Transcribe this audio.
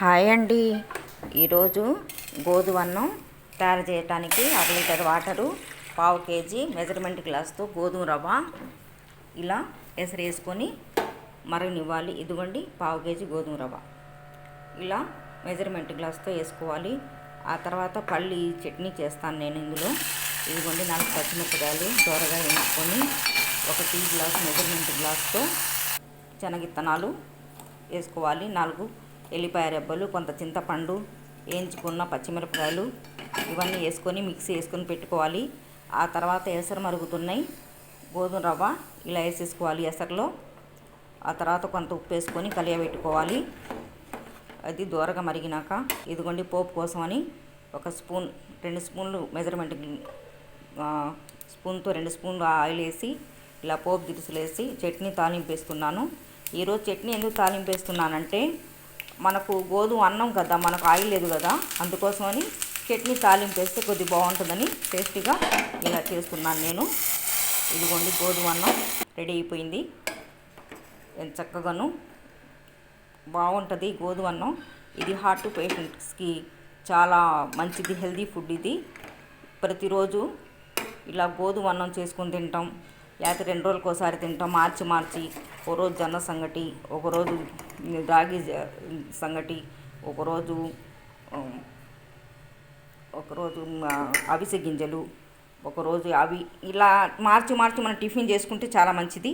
Hi అండి. ఈరోజు గోధుమ అన్నం తయారు చేయడానికి 1 లీటర్ వాటరు, పావు కేజీ మెజర్మెంట్ గ్లాస్తో గోధుమ రవ్వ ఇలా వేసుకొని మరగనివ్వాలి. ఇదిగోండి పావు కేజీ గోధుమ రవ్వ ఇలా మెజర్మెంట్ గ్లాస్తో వేసుకోవాలి. ఆ తర్వాత పల్లి చట్నీ చేస్తాను నేను ఇందులో. ఇదిగోండి 4 పచ్చిమిరపకాయలు దోరగా వేసుకొని 1 టీ గ్లాస్ మెజర్మెంట్ గ్లాస్తో శనగిత్తనాలు వేసుకోవాలి. 4 ఎల్లిపాయ రెబ్బలు, కొంత చింతపండు, వేయించుకున్న పచ్చిమిరపకాయలు ఇవన్నీ వేసుకొని మిక్సీ వేసుకొని పెట్టుకోవాలి. ఆ తర్వాత ఎసరు మరుగుతున్నాయి గోధుమ రవ్వ ఇలా వేసేసుకోవాలి ఎసరులో. ఆ తర్వాత కొంత ఉప్పు వేసుకొని కలియబెట్టుకోవాలి. అది దూరగా మరిగినాక ఇదిగోండి పోపు కోసం అని 1 స్పూన్ 2 స్పూన్లు మెజర్మెంట్ స్పూన్తో 2 స్పూన్లు ఆయిల్ వేసి ఇలా పోపు దినుసులు వేసి చట్నీ తాలింపు వేస్తున్నాను. ఈరోజు చట్నీ ఎందుకు తాలింపు వేస్తున్నానంటే మనకు గోధుమ అన్నం కదా, మనకు ఆయిల్ లేదు కదా, అందుకోసమని చట్నీ తాలింపు వేస్తే కొద్దిగా బాగుంటుందని టేస్టీగా ఇలా చేస్తున్నాను నేను. ఇదిగోండి గోధుమ అన్నం రెడీ అయిపోయింది. ఎంత చక్కగాను బాగుంటుంది గోధుమ అన్నం. ఇది హార్ట్ పేషెంట్స్కి చాలా మంచిది, హెల్దీ ఫుడ్ ఇది. ప్రతిరోజు ఇలా గోధుమ అన్నం చేసుకొని తింటాం, లేకపోతే 2 రోజులకు ఒకసారి తింటాం. మార్చి ఒకరోజు జొన్న సంగటి, ఒకరోజు రాగి సంగటి, ఒకరోజు అవిసె గింజలు, ఒకరోజు అవి ఇలా మార్చి మనం టిఫిన్ చేసుకుంటే చాలా మంచిది.